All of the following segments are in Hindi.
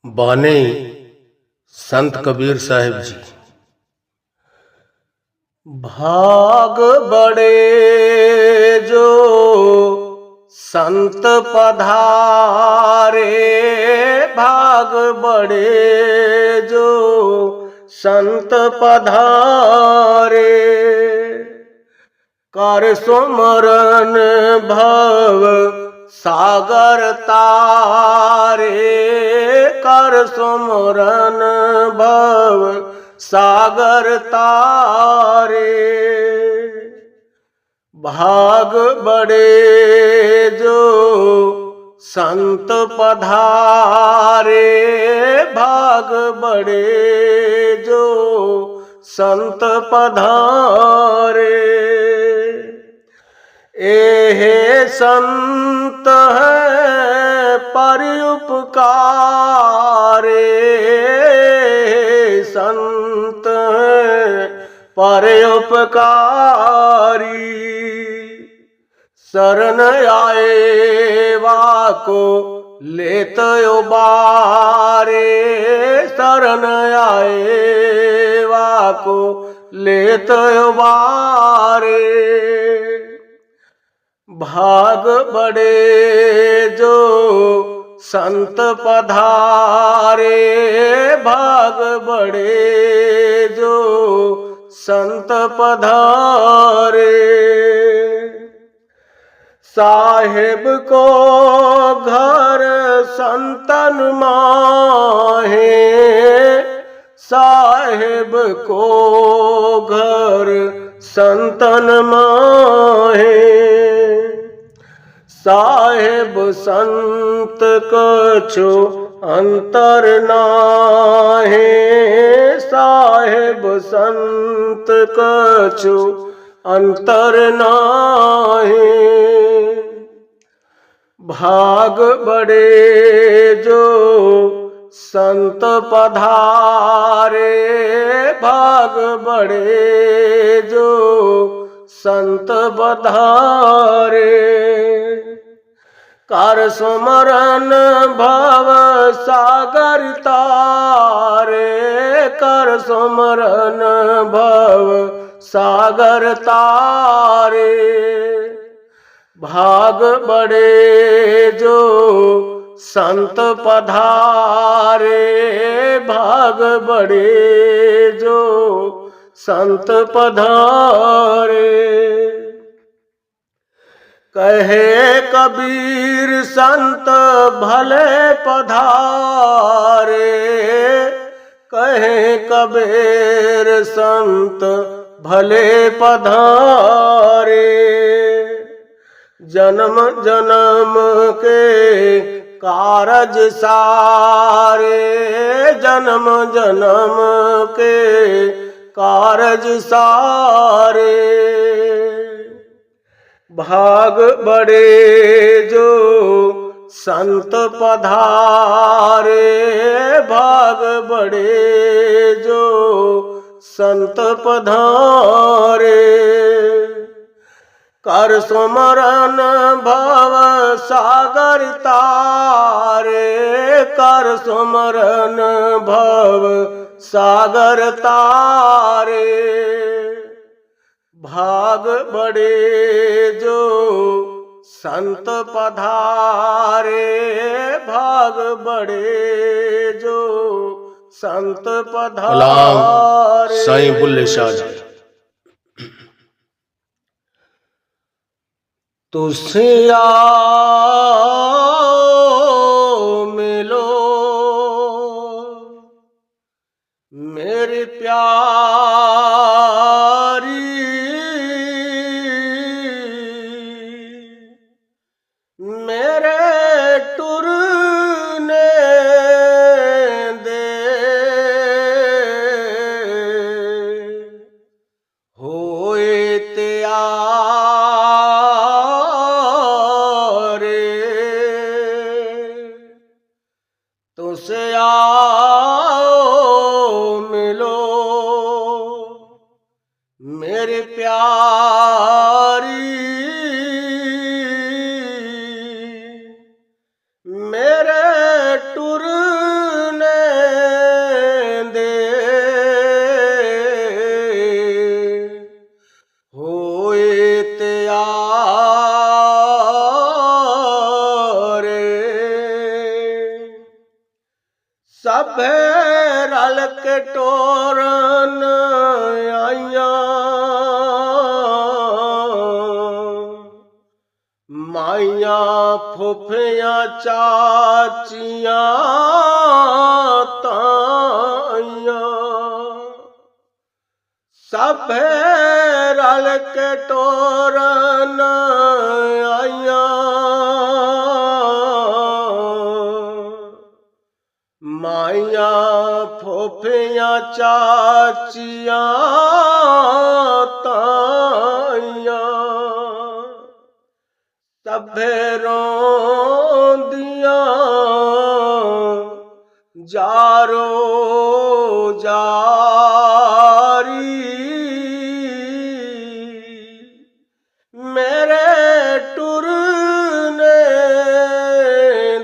बानी संत कबीर साहिब जी। भाग बड़े जो संत पधारे, भाग बड़े जो संत पधारे। कर सुमरन भव सागर तारे, कर सुमरन भव सागर तारे। भाग बड़े जो संत पधारे, भाग बड़े जो संत पधारे। एहे संत है पर उपकारे, संत है पर उपकारी। शरण आए वाको लेत उबारे, शरण आए वाको लेत उबारे। भाग बड़े जो संत पधारे, भाग बड़े जो संत पधारे। साहिब को घर संतन माहे, साहिब को घर संतन माहे। साहिब संत कछु अंतर नाहे, साहिब संत कछु अंतर नाहे। भाग बड़े जो संत पधारे, भाग बड़े जो संत पधारे। कर सुमरन भव सागर तारे, कर सुमरन भव सागर तारे। भाग बड़े जो संत पधारे, भाग बड़े जो संत पधारे। कहे कबीर संत भले पधारे, कहे कबीर संत भले पधारे। जन्म जन्म के कारज सारे, जन्म जन्म के कारज सारे। भाग बड़े जो संत पधारे, भाग बड़े जो संत पधारे। कर सुमरन भव सागर तारे, कर सुमरन भव सागर तारे। भाग बड़े जो संत पधारे, भाग बड़े जो संत पधारे। साईं बुल्ले शाह जी। तुझसे आओ मिलो मेरी प्यारी, मेरे टुरने दे होए त्यारे। तुझसे आओ मिलो मेरी प्यारी, मेरे टुरने सभे रल के टोरन आइया, माइया फुफिया चाचिया ताइया, सभे रल के टोरन आइया, माइया फुफिया चाचिया ताइया, सभे रोंदिया जारो जारी, मेरे टुरने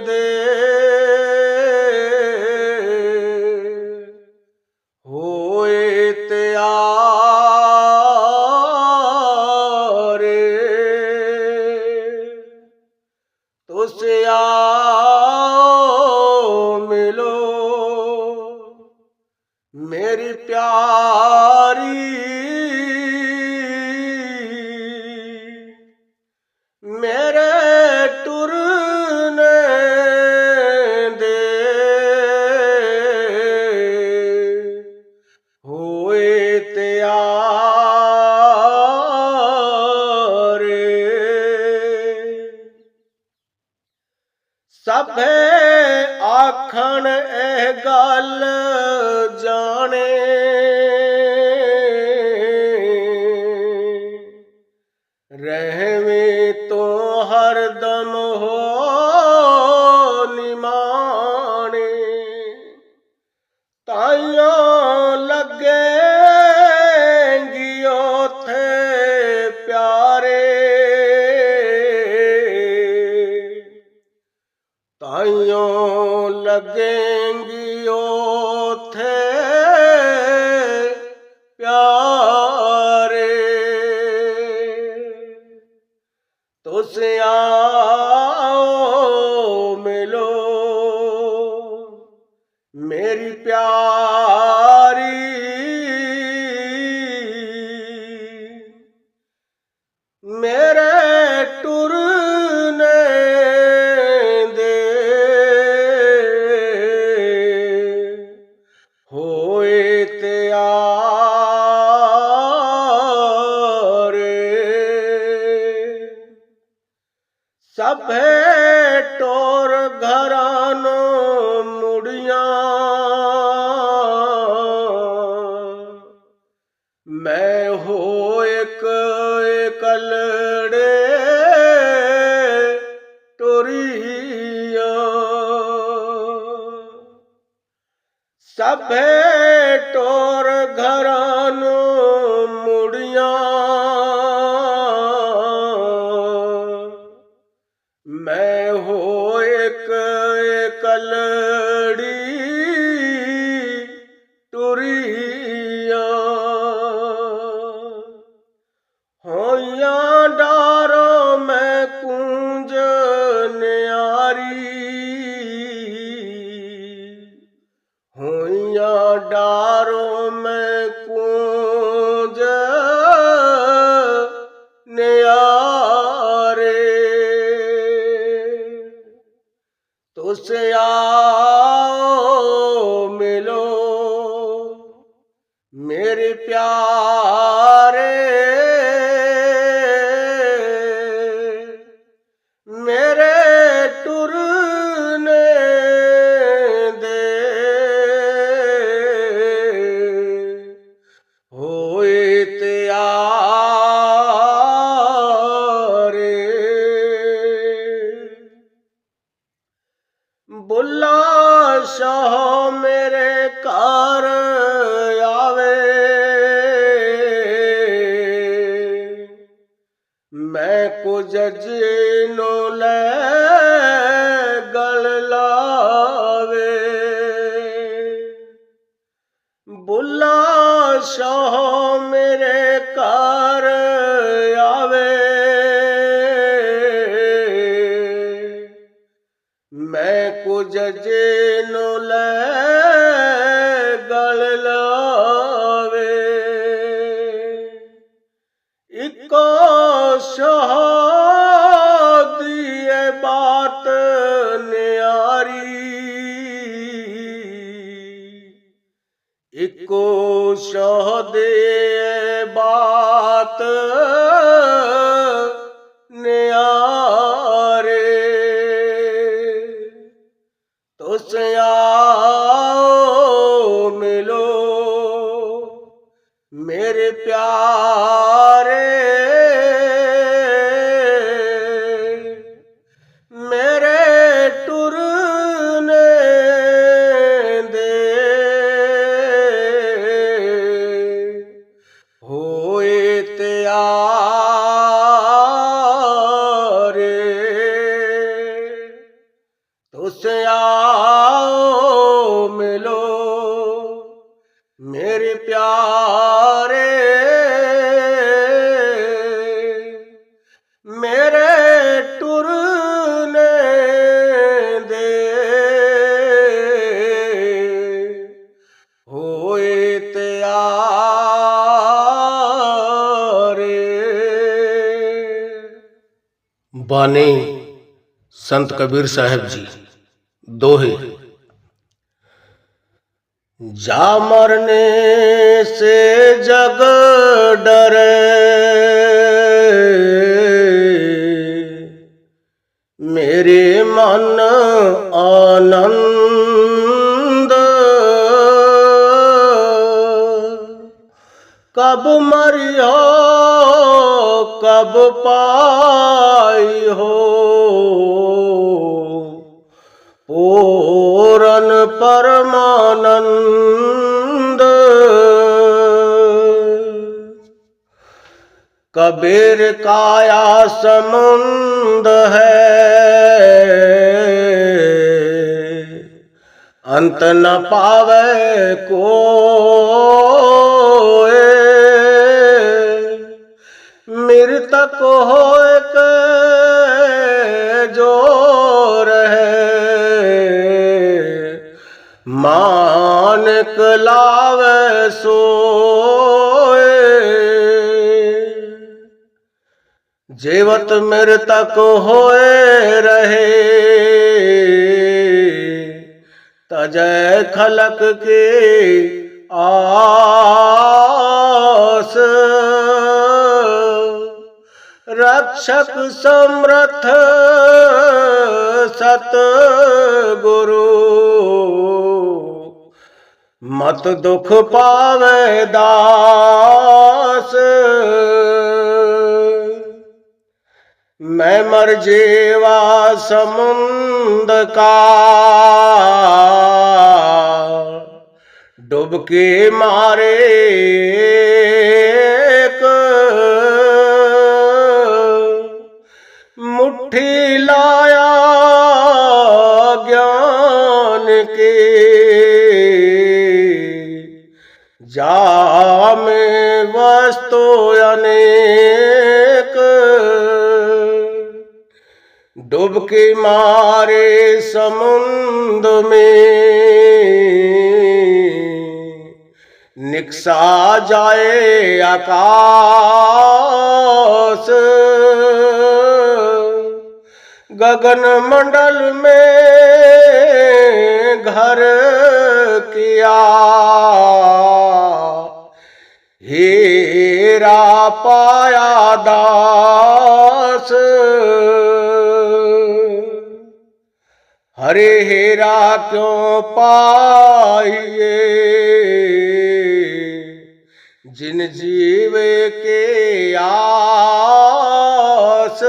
दे होए त्यारे, तुझसे आओ मिलो मेरी प्यारी, मेरे टुरने दे होए त्यारे, सभे आखण ए गल जाने, रहवे तो हरदम हो निमाने, ताइयों लगेंगी ओथे प्यारे, ताइयों लगेंगी ओथे प्यारे, तुझसे आओ मिलो मेरी प्यारी, मेरे टुरने दे होए त्यारे, सभे टोर घरानो मुड़िया, मैं हो एक एकलड़े टोरिया, सभे टोर घरानो मुड़िया, मैं हो एक एकलड़ी टुरिया, होइया डारो मैं कुंज न्यारी, होइया डारो मैं कुंज न्यारे, तुझसे आओ मिलो मेरे प्यारे, मेरे टुरने दे होए त्यारे, बुल्ला शाह मेरे घर आवे, मैं कुछ जीनो ले गल लावे, बुल्ला शाह मेरे घर आवे, मैं कुछ जेनो ले गल लावे इको शादी बात न्यारी इको शादी बात न्यारे तुझसे आओ मिलो मेरे प्यारे मेरे टुरने दे होए तैयार तुझसे आओ मिलो मेरे प्यारे मेरे टुरने दे होए तैयार। बानी संत कबीर साहब जी। दोहे। जा मरने से जग डरे मेरे मन आनंद कब मरियो कब पाई हो पूरन परमानंद कबीर काया समुंद है अंत न पावे कोय मृतक होए के जो मानक लावे सोए जीवत मृतक होए रहे तजय खलक के आस रक्षक समर्थ सतगुरु मत दुख पावे दास मैं मर जेवा समुंद का डुबके मारे मुट्ठी लाया ज्ञान के जा में वस्तु अनेक डुबके मारे समुद्र में निकसा जाए आकाश गगन मंडल में घर किया हीरा पाया दास हरे हीरा क्यों पाइए जिन जीवे के आस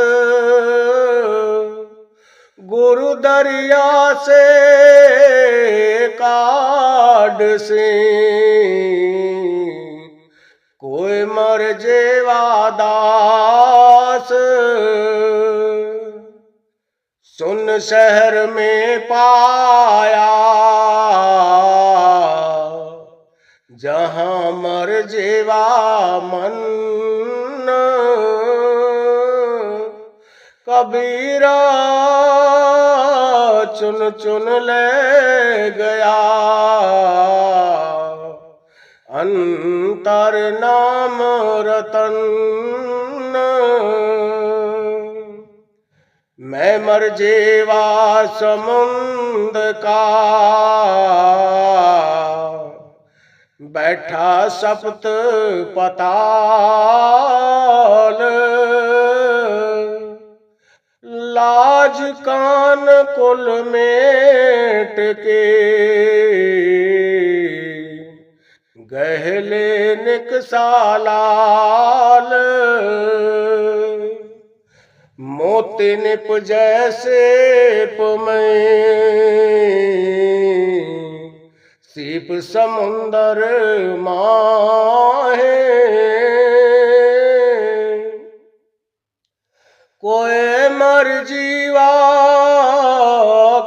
गुरु दरिया से काढ़ से कोई मर जेवा दास सुन शहर में पाया जहाँ मर जेवा मन कबीरा चुन चुन ले गया, अंतर नाम रतन। मैं मर जेवा समुंद का, बैठा सप्त पताल। लाज कान कुल मेट के, गहले निकसालाल। मोती निप जैसे पुमय, सीप समुंदर माहे। कोई मर जीवा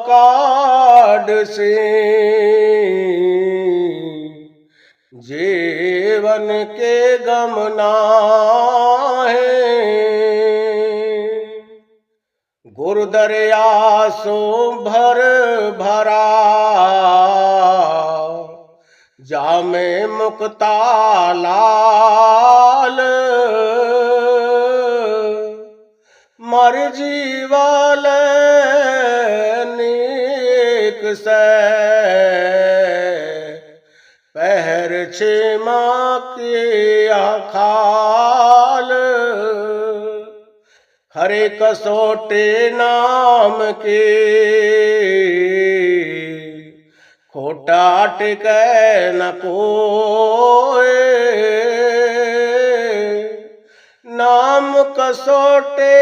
काड से, जीवन के गम नाहे। गुरु दरिया सो भर भरा, जामे मुक्ता लाल। मर जीवाल नीक से, पहर छेमा के खाल। हरे कसोटे नाम के, खोटा टिकै न कोय। नाम कसोटे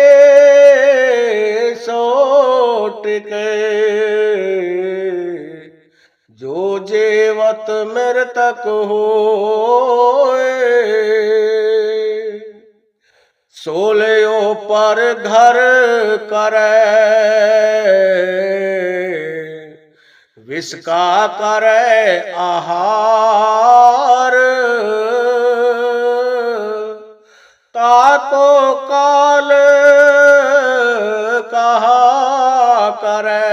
सोट के, जो जेवत मृतक होए। सोलयो पर घर करे, विष का करे आहार। ताको काल कहा करे,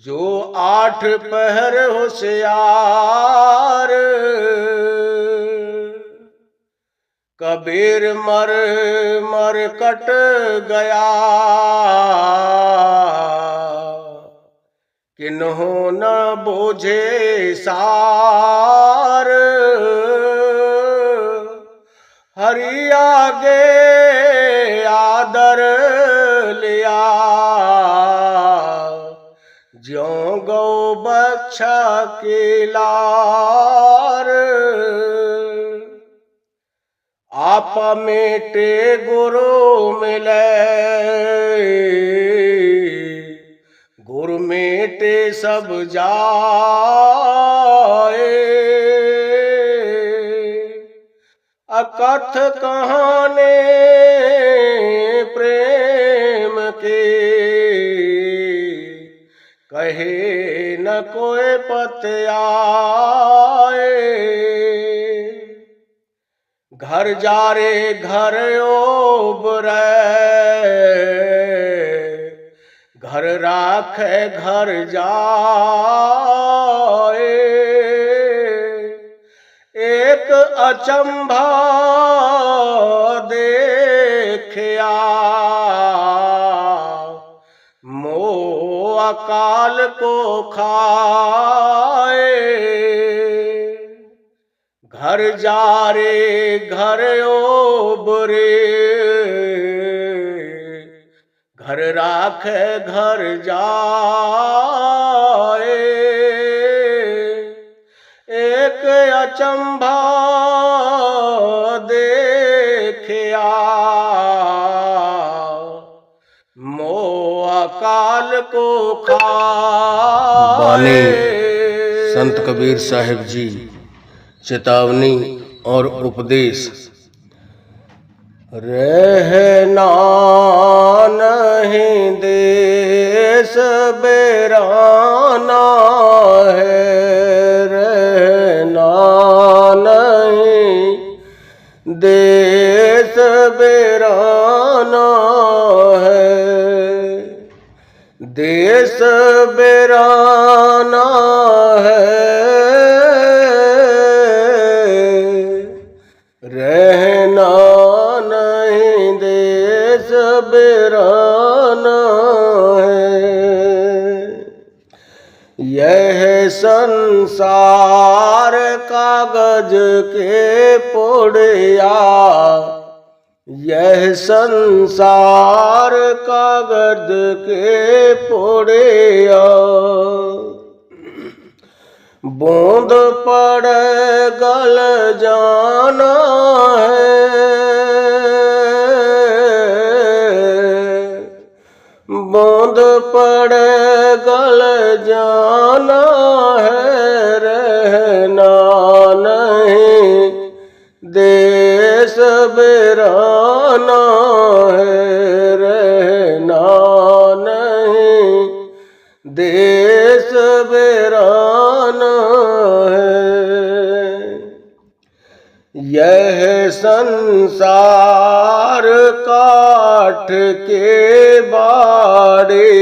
जो 8 पहर होशियार। कबीर मर मर कट गया, किन्हों न बूझे सार। हरि आगे आदर लिया, ज्यों गौ बच्छा की लार। आप मेटे गुरु मिले, गुरु मेटे सब जाए। अकथ कहाने प्रेम के, कहे न कोई पत आए। घर जा रे घर ओबरे, घर राखे घर जाए। एक अचंभा देखिया, मोह अकाल को खाए। घर जा रे घर ओबरे, घर राखे घर जाए। एक अचंभा देखिया, मोह अकाल को खाए। वाणी संत कबीर साहिब जी। चेतावनी और उपदेश। रहना नहीं देश बेराना है, रहना नहीं देश बेराना है। देश बेराना है, रहना नहीं देश बेराना है। यह संसार कागज के पुड़िया, यह संसार कागज के पुड़िया। बूंद पड़े गल जाना है, बूंद पड़े गल जाना है, रहना नहीं देश बेराना है, रहना नहीं देश बेराना है। यह संसार काठ के बाड़े,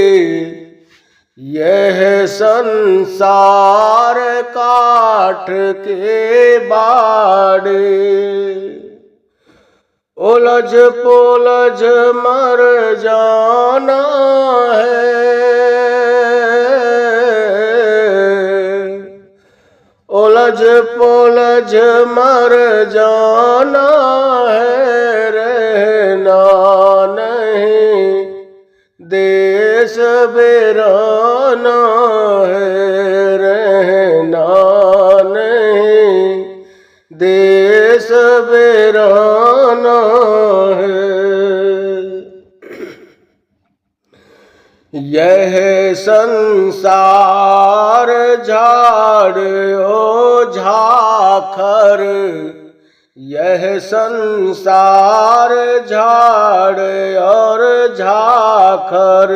यह संसार काठ के बाड़े। उलझ पुलझ मर जाना है, उलझ पुलझ मर जाना है, रहना नहीं देश बेराना है, रहना नहीं देश बेराना है। यह संसार झाड़ ओ झाखर, यह संसार झाड़ और झाखर।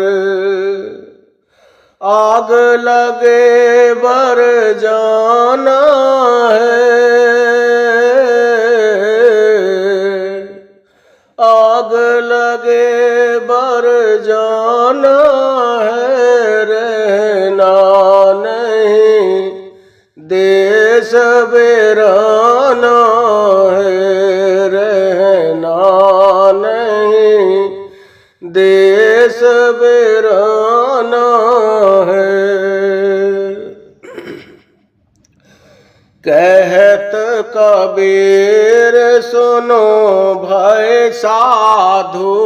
आग लगे बर जाना है, आग लगे बर जाना है, रहना नहीं देश बेराना है, रहना नहीं देश बेराना है। कहत कबीर सुनो भाई साधु,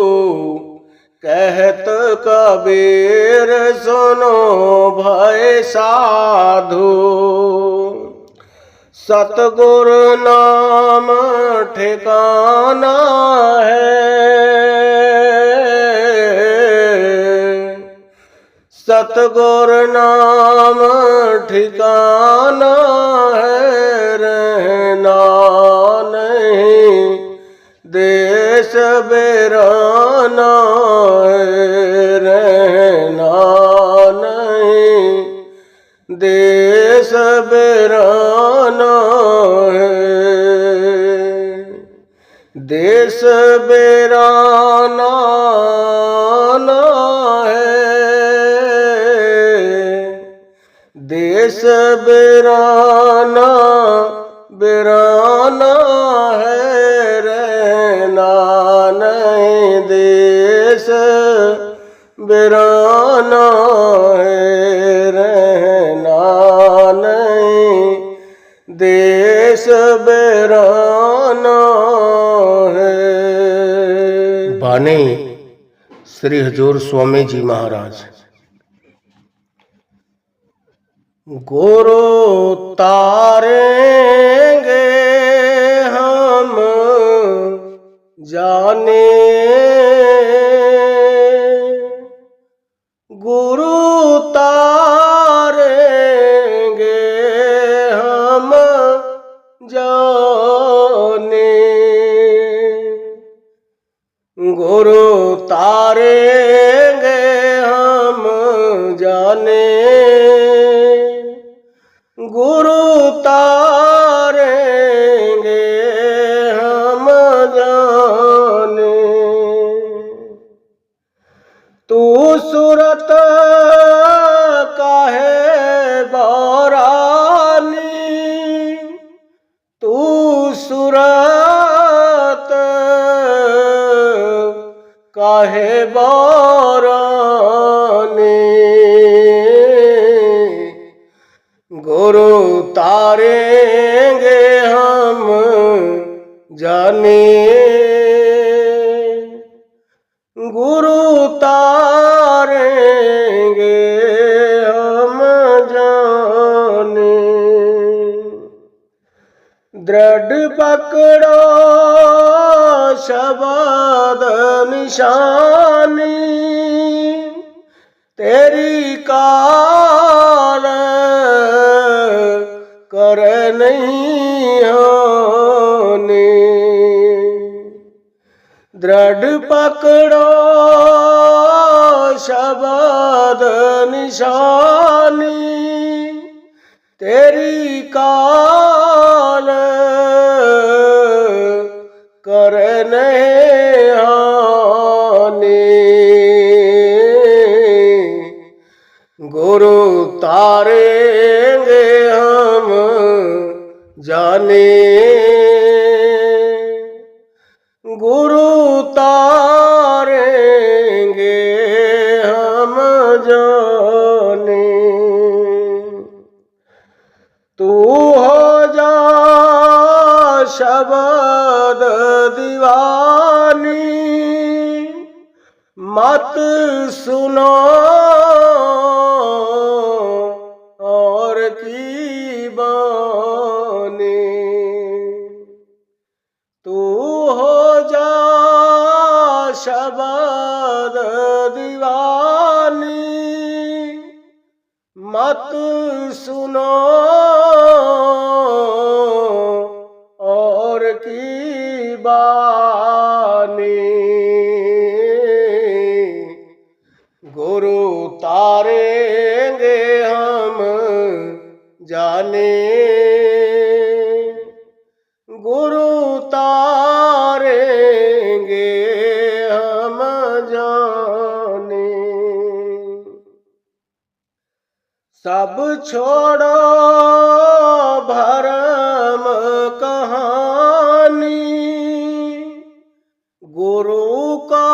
कहत कबीर सुनो भाई साधु। सतगुरु नाम ठिकाना है, सतगुरु नाम ठिकाना है, रहना नहीं देश बेराना है, रहना नहीं देश बेराना है। देश बेराना देश बेराना बेराना है, रहना नहीं देश बेराना है, रहना नहीं देश बेराना है। बानी श्री हजूर स्वामी जी महाराज। गुरु तारेंगे हम जाने, गुरु तारेंगे हम जाने, गुरु तारेंगे हम जाने, गुरु तारेंगे हम जाने। तू सूरत चाहे बाराने गुरु तारेंगे हम जाने गुरु तारेंगे हम जाने दृढ़ पकड़ो शब्द निशानी तेरी काल कर नहीं होने दृढ़ पकड़ो शब्द निशानी तेरी काल कर नहीं होने गुरु तारेंगे हम जाने गुरु तारेंगे हम जाने तू हो जा शब्द दीवानी मत सुनो और की बानी तू हो जा शब्द दीवानी मत सुनो और की बानी गुरु तारेंगे हम जाने गुरु तारेंगे हम जाने सब छोड़ो भरम कहानी गुरु का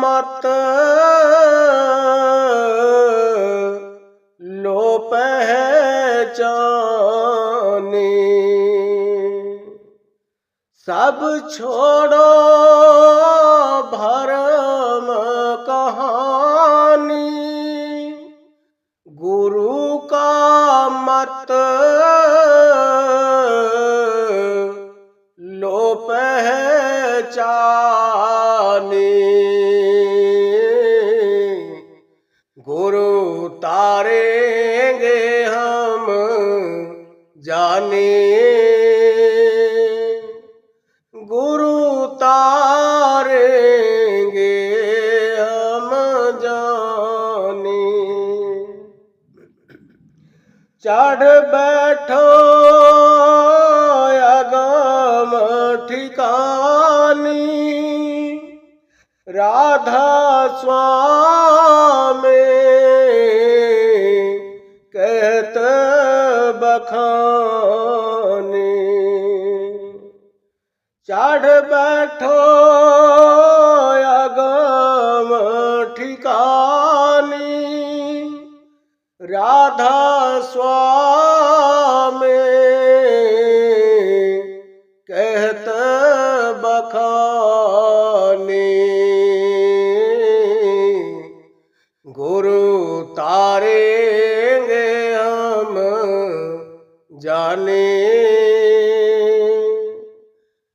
मत लो पहचाने सब छोड़ो भरम कहानी गुरु का मत लो पहचाने गुरु तारेंगे हम जाने गुरु तारेंगे हम जाने चढ़ बैठो अगम ठिकानी राधा स्वामी कहत बखानी चढ़ बैठो अगम ठिकानी राधा स्वामी कहत बखानी गुरु तारेंगे हम जाने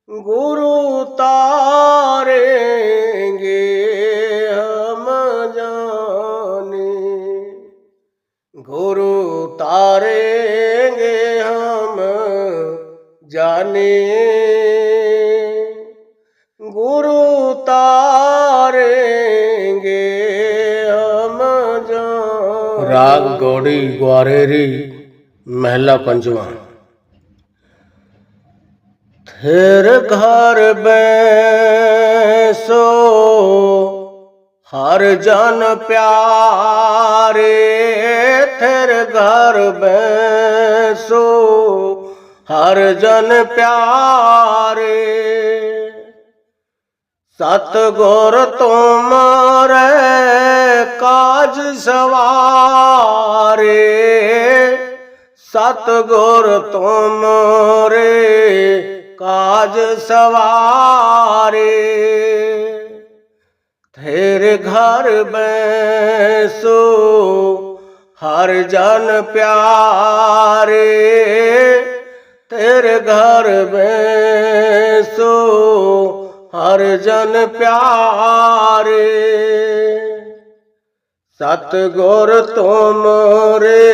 गुरु तारेंगे हम जाने गुरु तारेंगे हम जाने गुरु तारेंगे हम जाने राग गौड़ी ग्वारेरी महला पंचवा। फिर घर बैसो हर जन प्यारे फिर घर बैसो हर जन प्यारे सतगुर तुमरे काज सवारे, सतगुर तुमरे काज सवारे। तेरे घर बैसो हर जन प्यारे, तेरे घर बैसो हर जन प्यारे। सतगुर तुमरे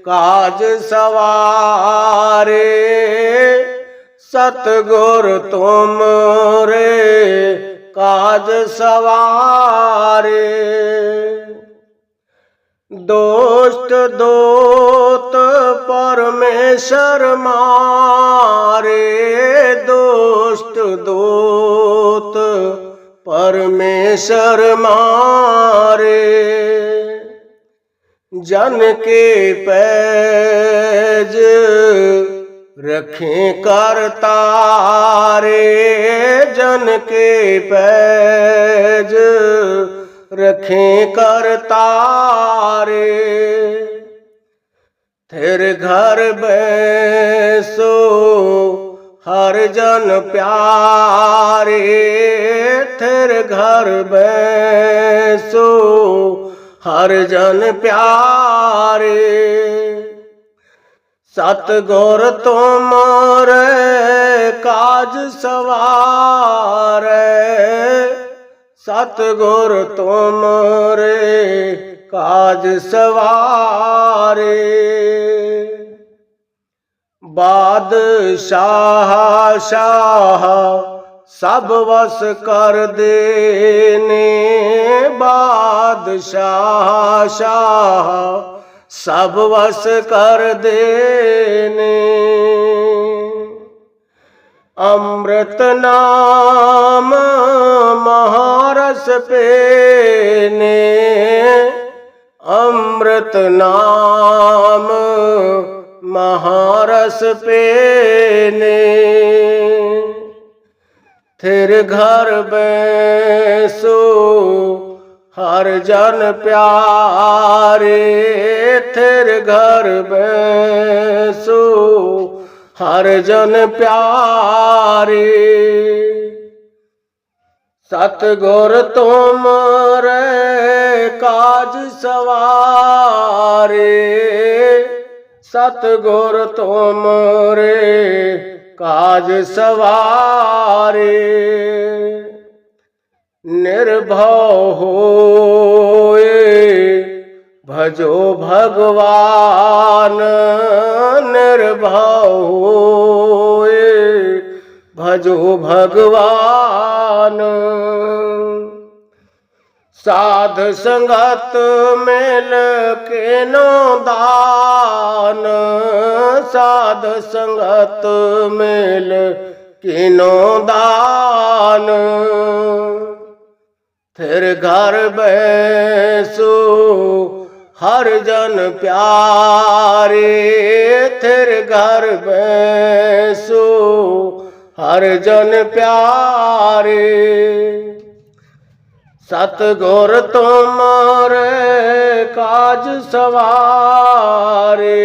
काज सवारे, सतगुर तुमरे काज सवारे। दोस्त दोत परमेश्वर मारे, दोस्त दोत परमेश्वर मारे। जन के पैज रखें करतारे, जन के पैज रखें करतारे। तेरे घर बैसो हर जन प्यारे, तेरे घर बैसो हर जन प्यारे। सतगुर तुमरे काज सवारे, सतगुर तुमरे काज सवारे। बादशाह शाह सब वश कर देने, बादशाह शाह सब वश कर देने। अमृत नाम महारस पेने, अमृत नाम महारस पेने। तेरे घर बैसो हर जन प्यारे, तेरे घर बैसो हर जन प्यारे। सतगुर तुमरे काज सवारे, सतगुर तुमरे काज सवारे। निर्भव होए भजो भगवान, निर्भव होए भजो भगवान। साध संगत मिल के नो दान, साध संगत मिल के नो दान। फिर घर बैसो हर जन प्यारे, फिर घर बैसो हर जन प्यारे। सतगुर तुमरे काज सवारे,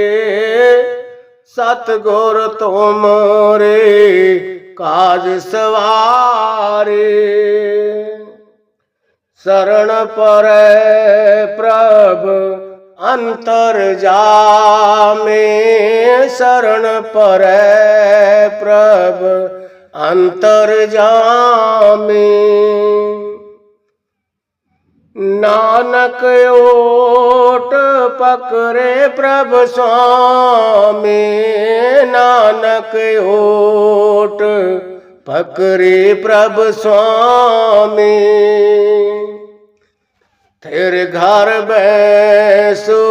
सतगुर तुमरे काज सवारे। शरण परै प्रभु अंतर जामे, शरण परै प्रभु अंतर जामे। नानक ओट पकड़े प्रभु स्वामी, नानक ओट पकड़े प्रभु स्वामी। तेरे घर बैसो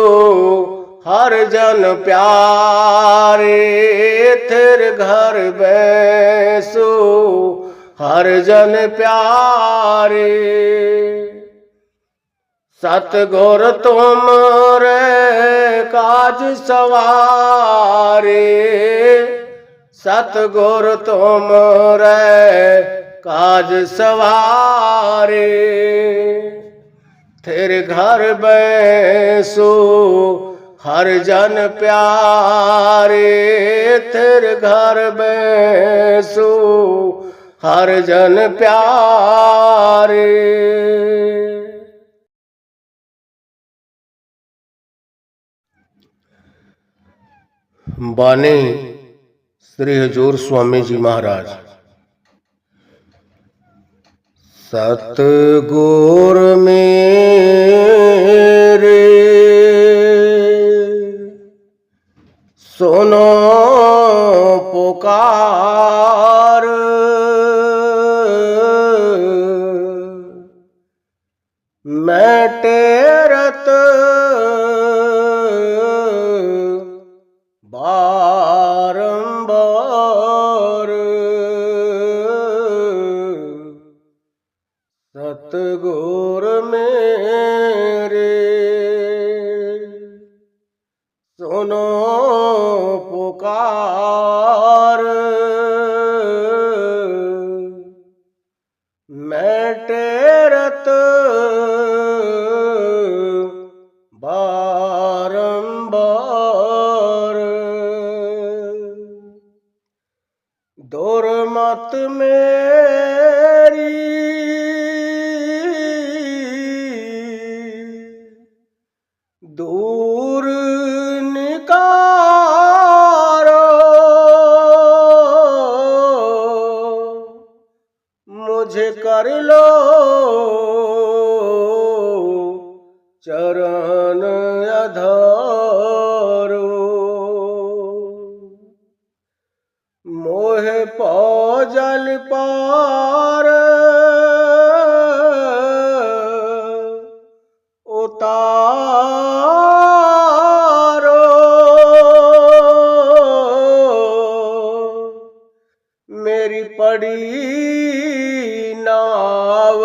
हर जन प्यारे, तेरे घर बैसो हर जन प्यारे। सतगुर तुमरे काज सवारे, सतगुर तुमरे काज सवारे। तेरे घर बैसो हर जन प्यारे, तेरे घर बैसो हर जन प्यारे। बानी श्री हजूर स्वामी जी महाराज। सतगुर मेरे सुनो पुकार, मैं टेरत बारंबार। सतगुर मेरे सुनो पुकार, मैं टेरत बारंबार। दुर्मत मेरी दूर निकारो, मुझे कर लो चरण अधारो। मोहे पौजल पार उतारो, मेरी पड़ी नाव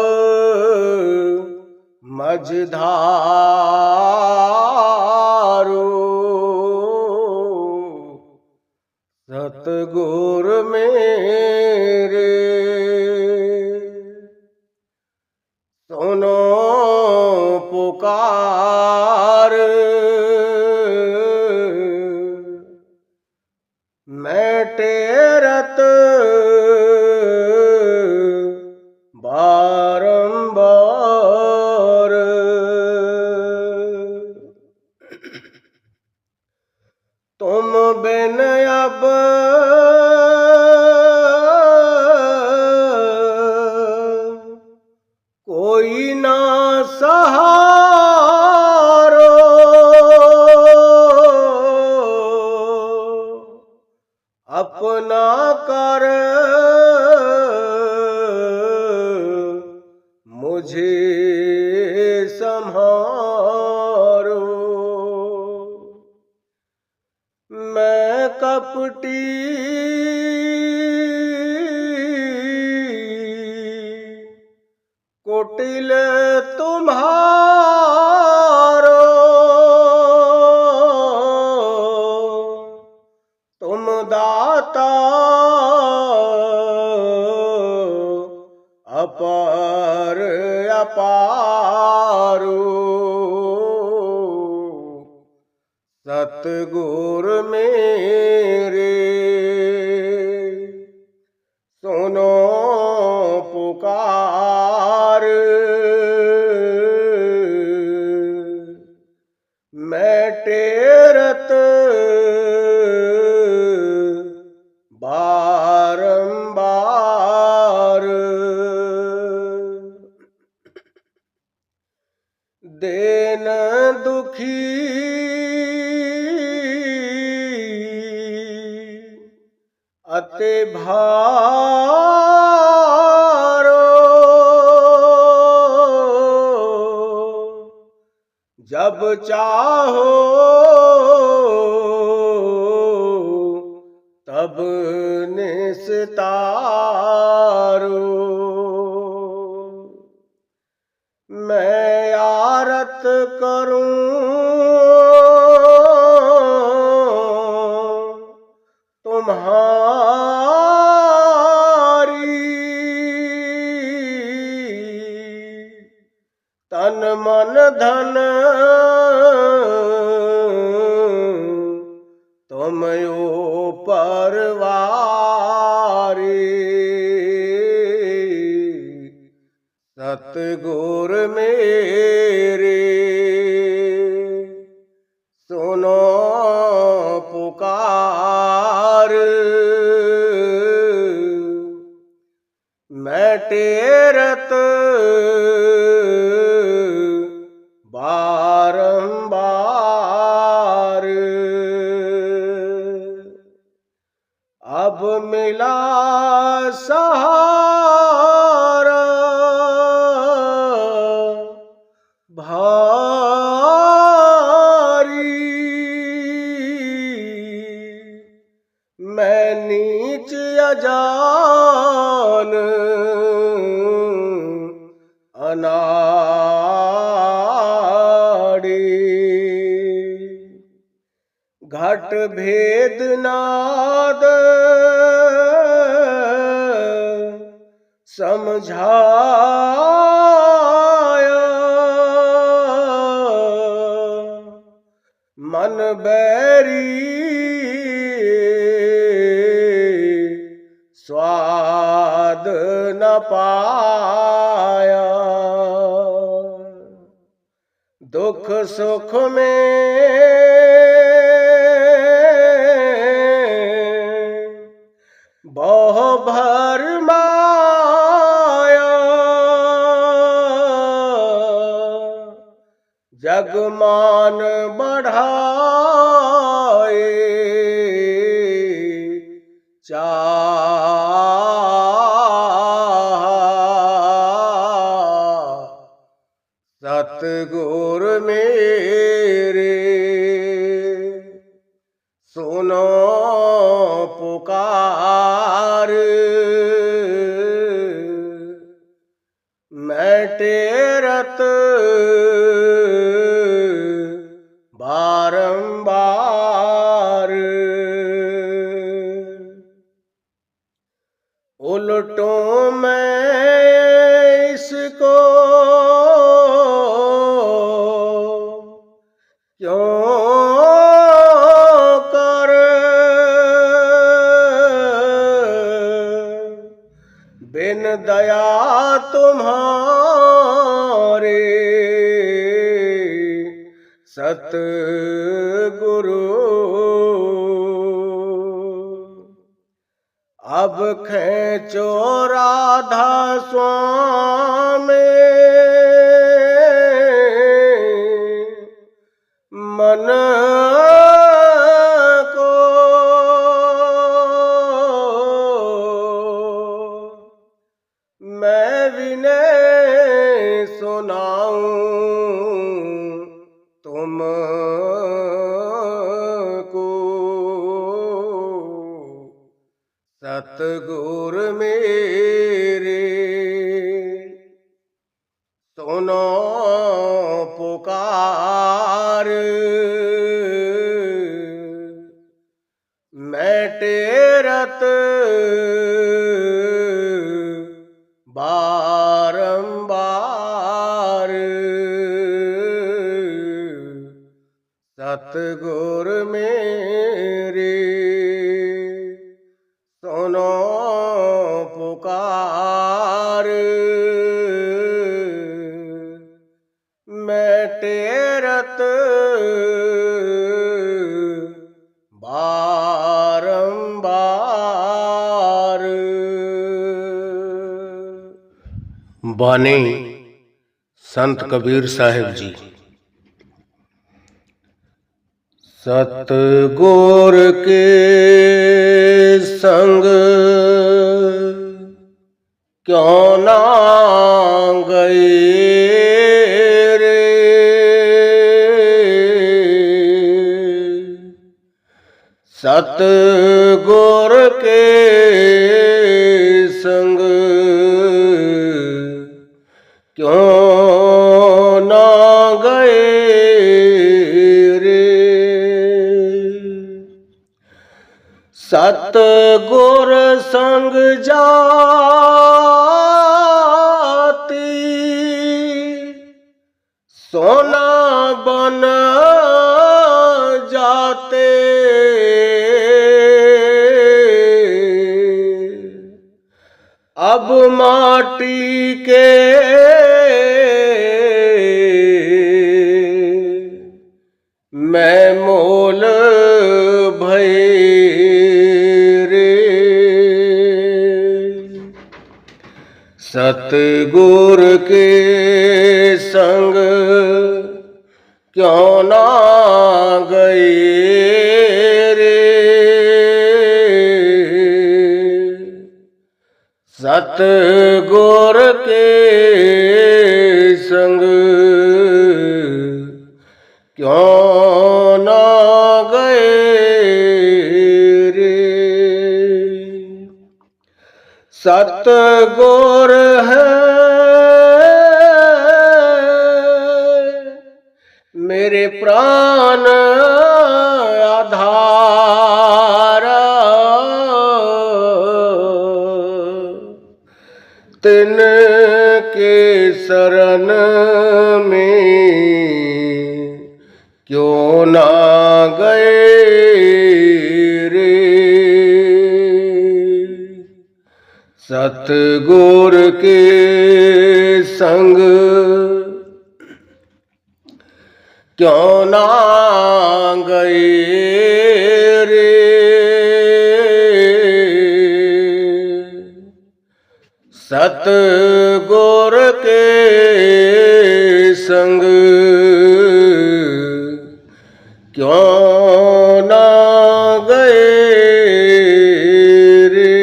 मझधारो। सतगुर मेरे सुनो पुकार, मैं टेरत बारंबार। तुम बिन अब कोई ना सहारो, अपना कर मुझे संहारो। मैं कपटी कुटिल तुम्हारो, तुम दाता अपार अपारो। सतगुर मेरे सुनो पुकार, मैं टेरत बारंबार। देन दुखी अति भारो, जब चाहो तब निस्तारो। मैं आरत करूं तुम्हारी, धन तुम ऊपर वारी, सतगुर मेरे सुनो पुकार, मैं टेरत बारंबार, अब मिला सहारा भारी, मैं नीच अजान अनाड़ी, घट भेद नाद समझाया, मन बैरी स्वाद न पाया, दुख सुख में बहु भर माया, जगमान बढ़ाए सतगुर मेरे सुनो पुकार, मैं टेरत बारंबार, उलटों मैं इसको क्यों कर बिन दया तुम्हारे सतगुरु, अब खेचो राधा स्वामी मन को, मैं विनय सुनाऊं तुमको, सतगुर मेरे सुनो पुकार, मैं टेरत बारंबार, सतगुर मेरे सुनो पुकार, मैं टेरत बारंबार। बानी संत कबीर साहिब जी। सतगुर के संग क्यों ना गए रे, सतगुर के संग क्यों ना गए रे, सतगुर संग जाति सोना बन जाते अब माटी के मैं मोल भई रे। सतगुर के संग क्यों ना गए रे। सतगुर के संग क्यों ना गए रे। सतगुर है मेरे प्राण आधार, तिनके शरण में क्यों ना गए रे। सतगुर के संग क्यों ना गए रे। सतगुर के संग क्यों ना गए रे।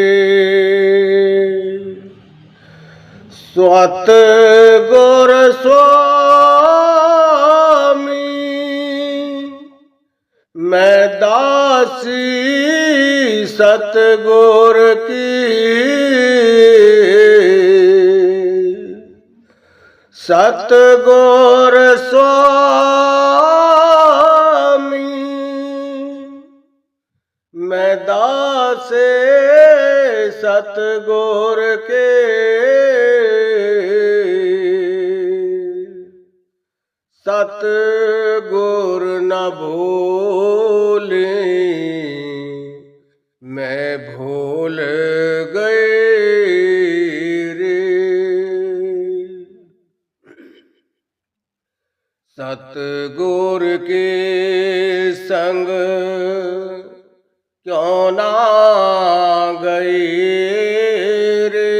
सतगुर स्वामी मैं दासी सतगुर की। सतगुर स्वामी मैं दासे सतगुर के। सतगुर न भूले मैं भूल गए रे। सतगुर के संग क्यों ना गए रे।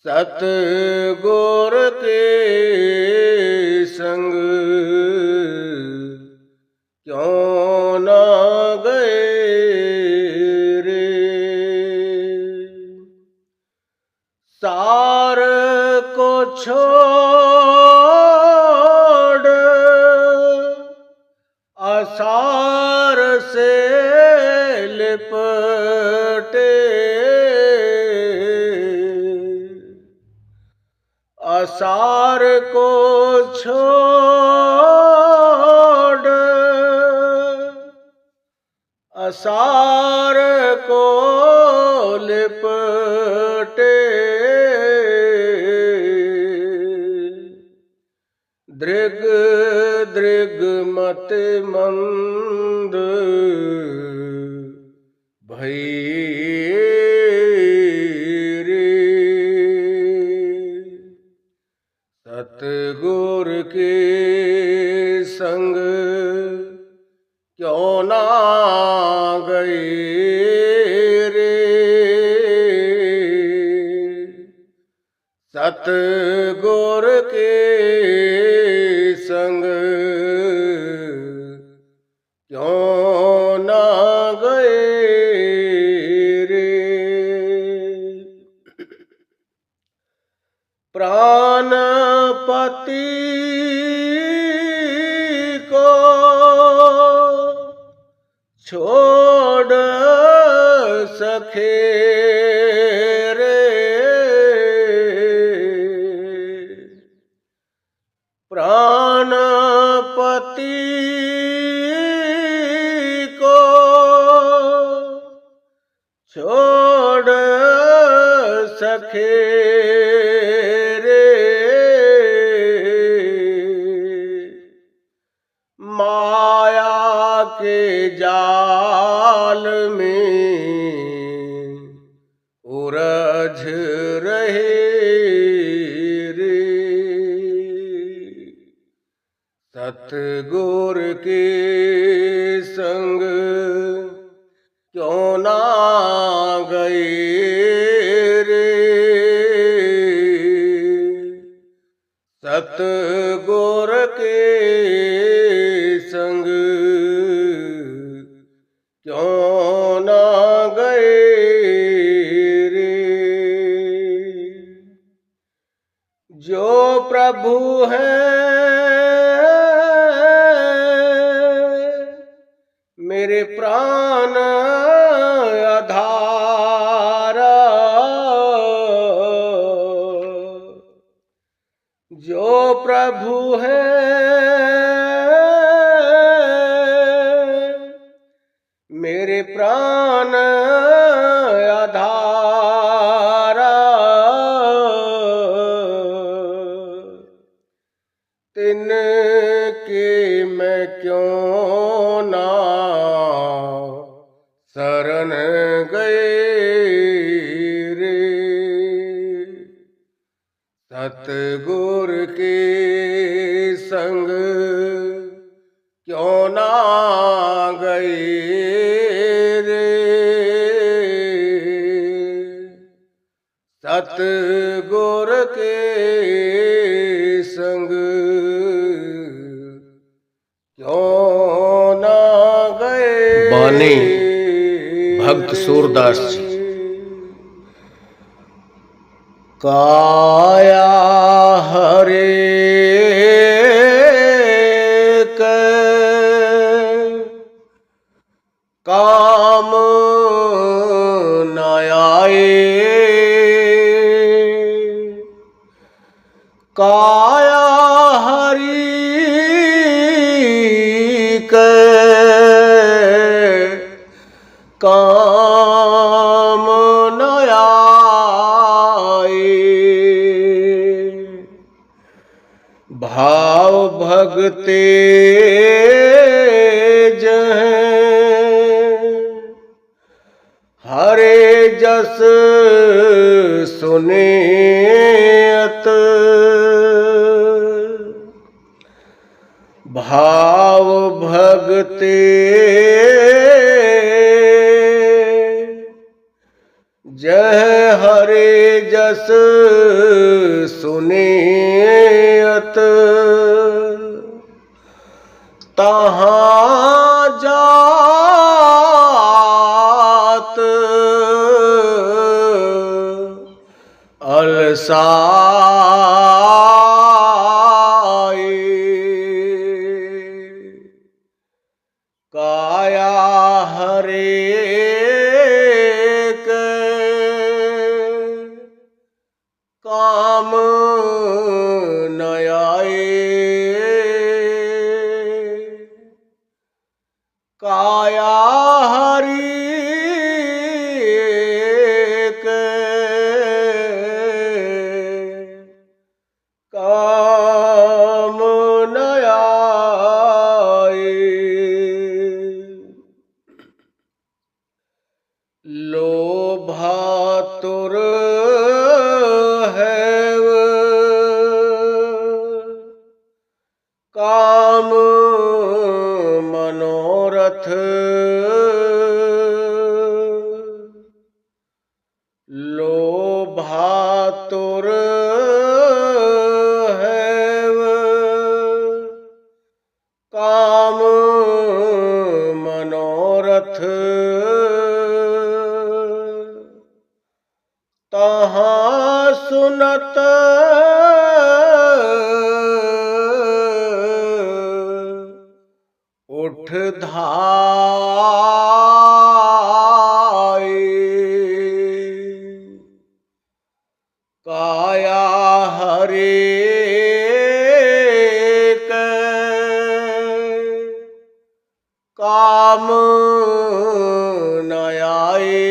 सतगुर के संग क्यों ना गए रे। सार को छोड़ असार से लिपटे। असार को छोड़ असार को लिपटे। दृग दृग मत मंद भई रे। सतगुर के संग क्यों ना गए रे। सतगुर के संग क्यों ना गए रे। प्राणपति को छोड़ सके रे। प्राणपति को छोड़ सके सतगुर के संग क्यों ना गए रे, सतगुर के संग क्यों ना गए रे। जो प्रभु है मेरे प्राण आधारा, जो प्रभु है मेरे प्राण आधारा, तिनके मैं क्यों ना शरण गए रे, सतगुर के संग क्यों ना गए रे, सतगुर के संग क्यों ना गए। बानी भक्त सूरदास जी। काया हरे काम न आए, काया हरि के काम न आए, भाव भगते हरे जस सुनेत, भाव भगते जह हरे जस सुनेत, तहाँ जात अलसाए, काया हरे के काम न आए, काया हरि के काम न आए। लोभातुर है काम मनोरथ, लोभातुर है काम मनोरथ, तहाँ सुनत उठ धाये, काया हरे के काम न आए,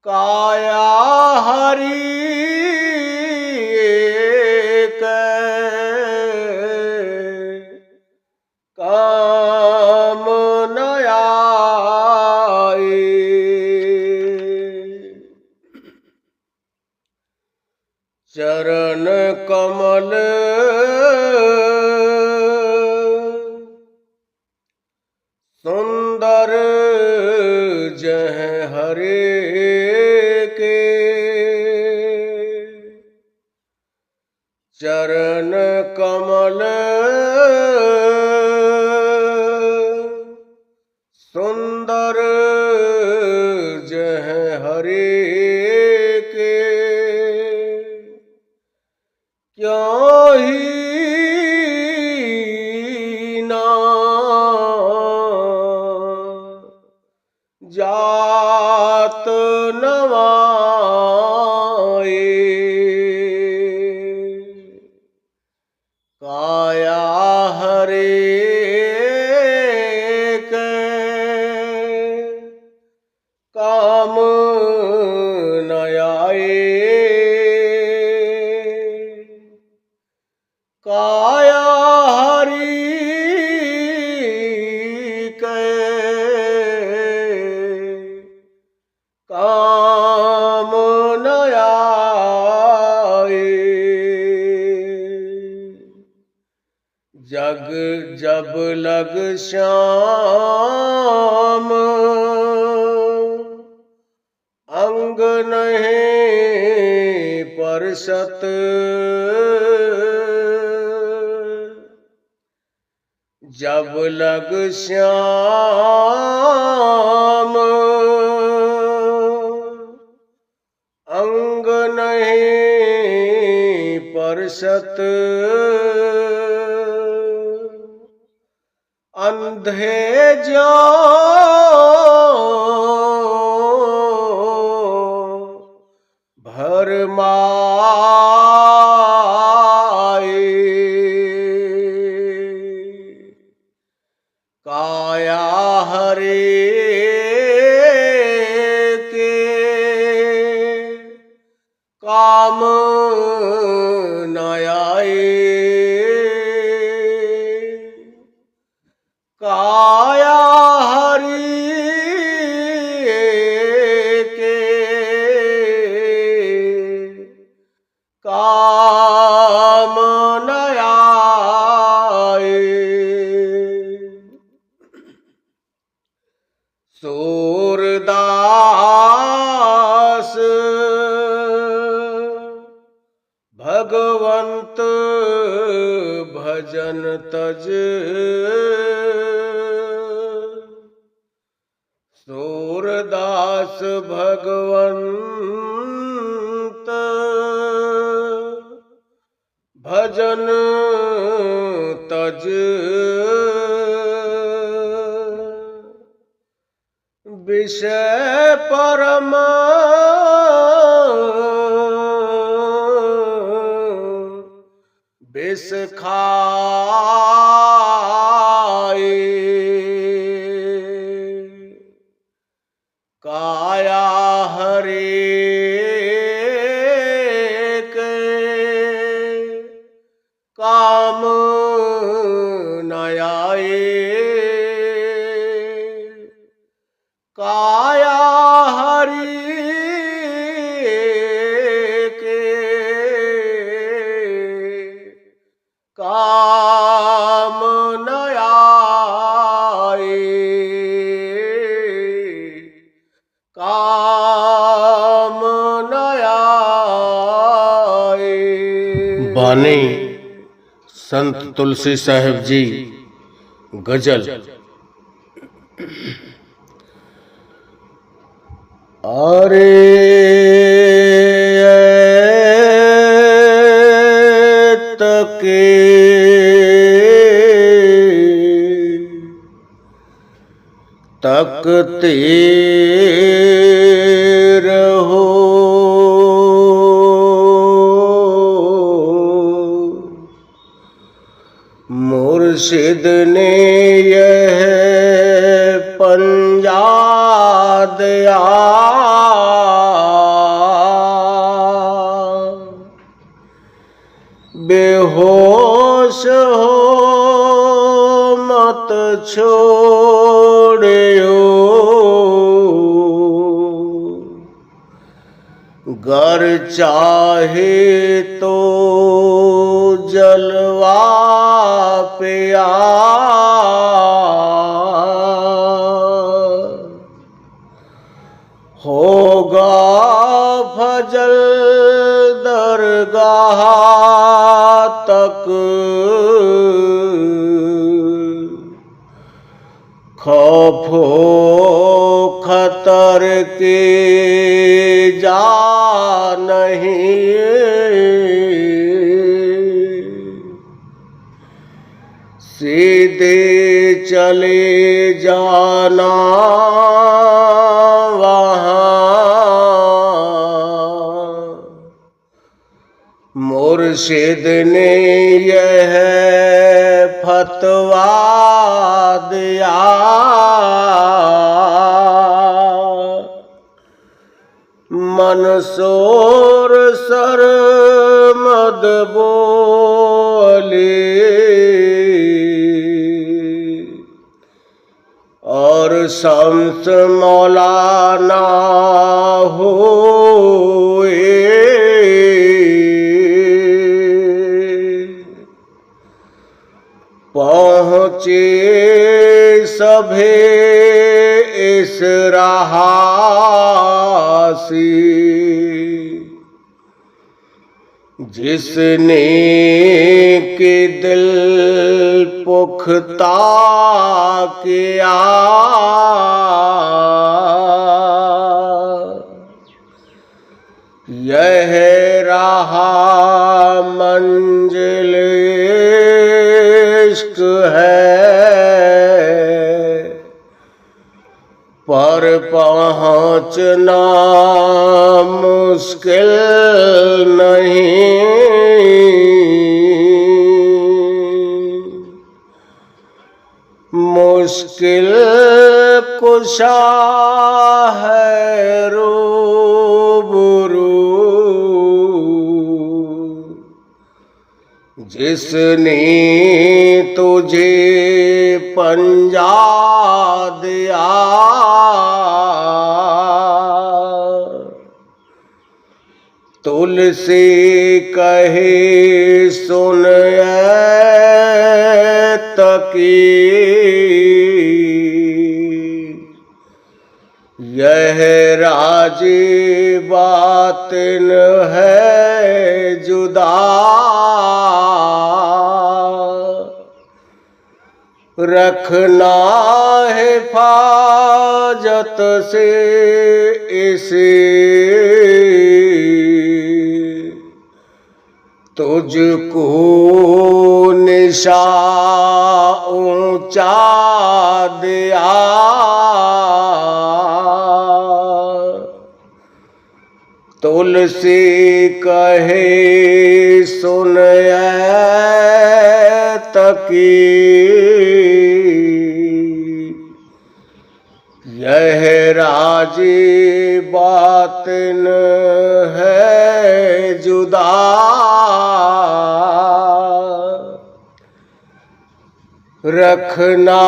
काया हरि के काम न आए। चरण कमल सुंदर जह हरे के चरण कमल सुंदर जह हरे के क्यों ही ना जात नवाए काया हरे के काम न आए काया हरि के काम न आए जग जब लग श्याम अंग नहीं परसत जब लग श्याम अंग नहीं परसत अंधे जो भरमाए काया हरे के काम न आए काया हरि के काम न आए सूरदास भगवंत भजन तज सूरदास भगवंत भजन तज विषय परम विष खाए काया हरे के काम न आए काया हरि के काम न आए काम न आए। बानी संत तुलसी साहिब जी गजल। अरे तके तकते रहो मुर्शिद ने यह पंजा दया बेहोश हो मत छोड़ो गर चाहे तो जलवा पे आ, होगा फजल दरगाह तक, खौफो खतर के जा नहीं, सीधे चले जाना वहाँ, मुर्शिद ने यह फतवा दिया, मंसूर सरमद बोले और शम्स मौलाना हुए, पहुँचे सभे इस रहासी, जिसने के दिल पुख्ता किया, यह रहा मंजिल इश्क है, पर पहुँचना मुश्किल नहीं, मुश्किल कुशा है रूबरू, जिसने तुझे पंजा दिया, तुलसी कहे सुन तकी, यह राजी बातिन है जुदा, रखना हिफाजत से इसे, तुझको निशा ऊंचा दिया, तुलसी कहे सुन तकी, यह राजी बातिन है जुदा, रखना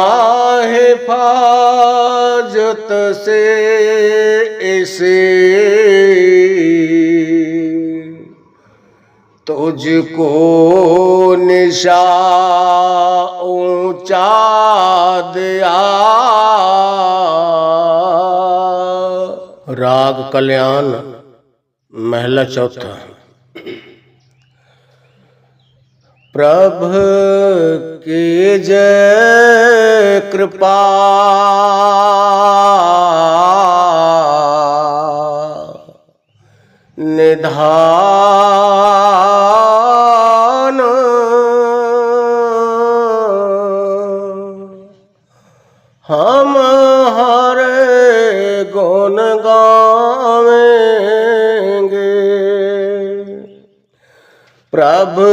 हिफाजत से इसे, तुझको निशा ऊंचा दिया। राग कल्याण महला चौथा। प्रभु की जय कृपा निधान, हम हरे गुण गावेंगे। प्रभु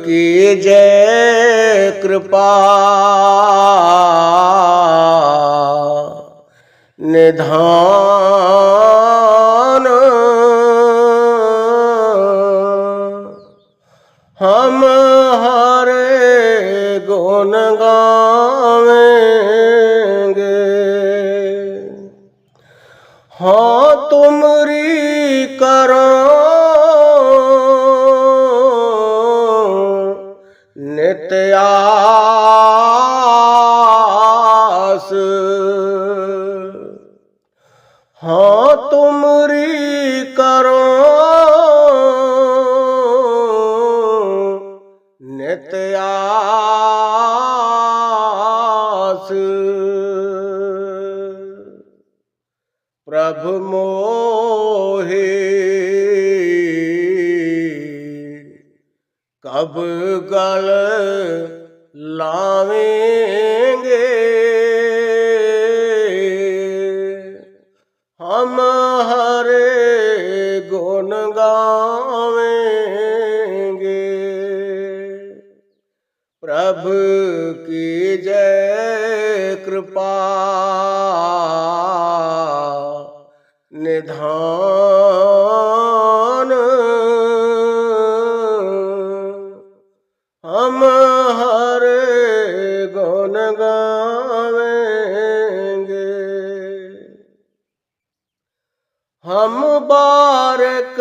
की जय कृपा निधान, हम हरे गुण गावेंगे। हाँ तुमरी करो नित्य आस। हाँ तुमरी करो नित्य आस। प्रभु मोहे कब गल लावेंगे, हम हरे गुण गावेंगे। प्रभु की जय कृपा निधान, हम हरे गुण गावेंगे। हम बारक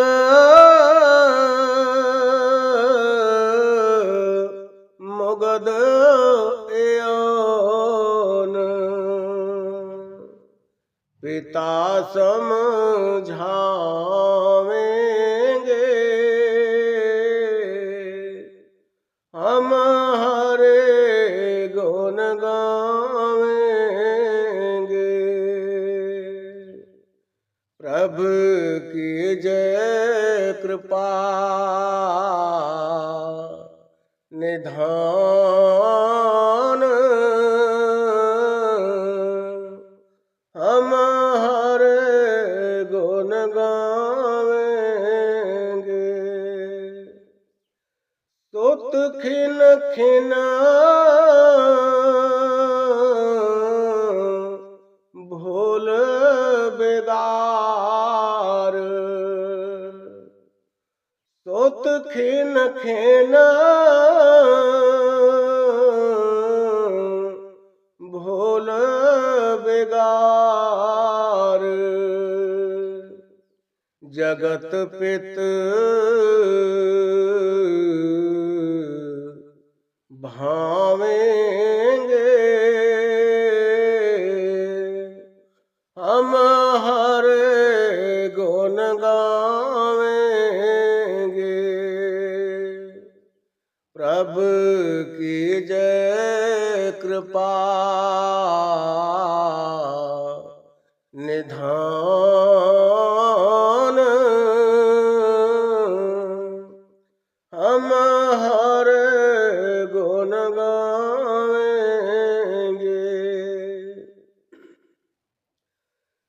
मुगद एओन, पिता समझावेंगे, हम हरे गुण गावेंगे। प्रभु की जय कृपा निधान, हम हरे गुण गावेंगे। तुत खिन खिन भूल बेगार, तुत खिन खिन भूल बेगार, जगत पित भावेंगे, हम हरे गुण गावेंगे। प्रभु की जय कृपा निधान, हम हरे गुण गावेंगे।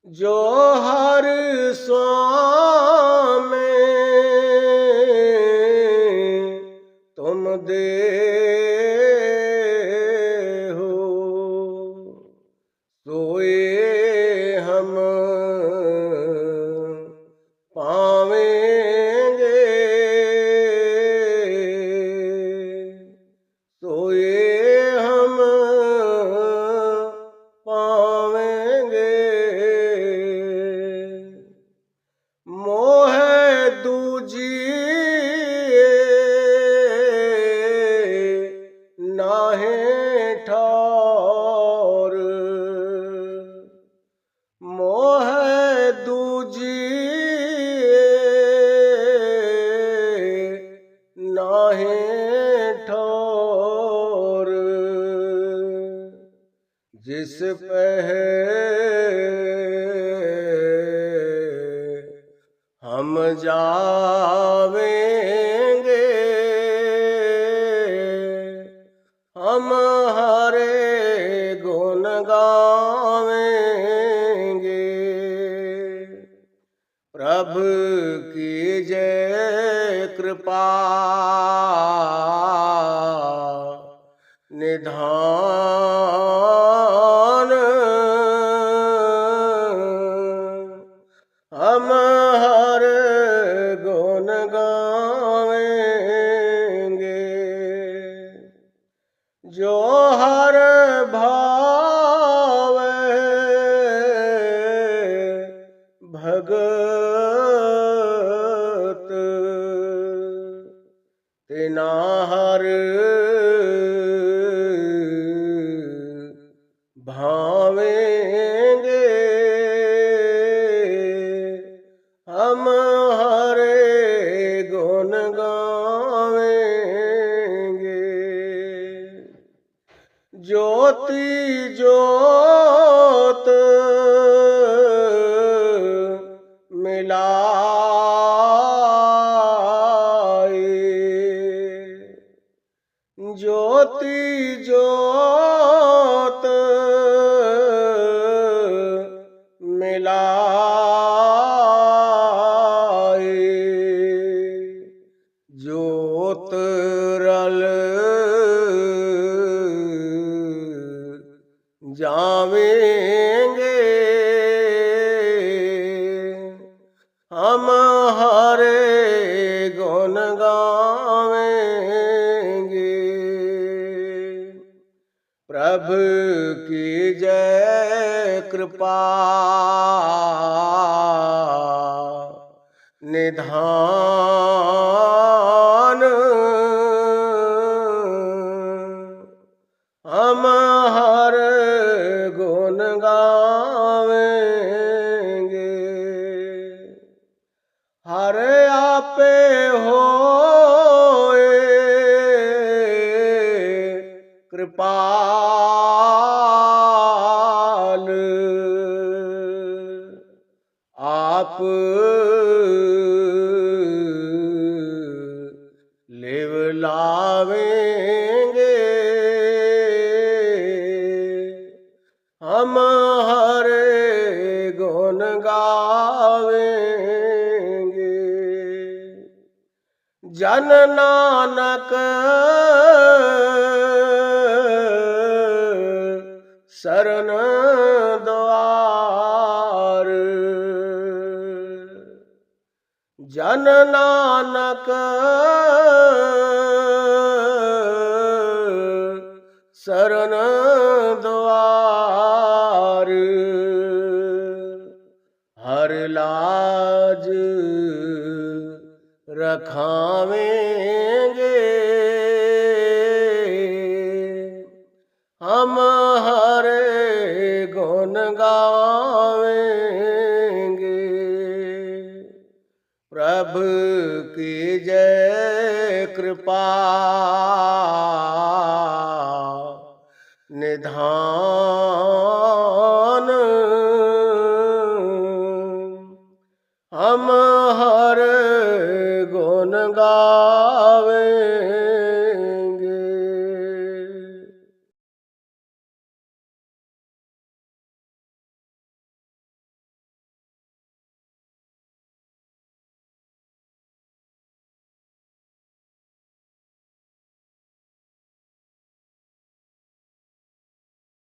जो हर स्वामी तुम दे हो, सोए हम पावेंगे, सोए हम पावेंगे। मोह दूजिए नाहे ठौर, मोह दूजिए नाहे ठौर, जिस पह हम जावेंगे, हम हरे गुण गावेंगे। प्रभु की जय कृपा निधान, हम हरे गुण गावेंगे। जो हर भावे भगत तिना हर भावेंगे हम हरे गुण गावेंगे। ज्योति ज्योत मिलाए, ज्योति ज्योत मिलाए, ज्योत रल जावेंगे हम हरे गुण गावेंगे। प्रभु की जय कृपा निधान हम हर गुण गावेंगे। हर आपे होए कृपाल, आप लिव लावेंगे हम हरे गुण गावेंगे। जन नानक शरण द्वार, जन नानक शरण द्वार, हर लाज रखावेंगे हम हरे गुण गावेंगे। प्रभु की जय कृपा निधान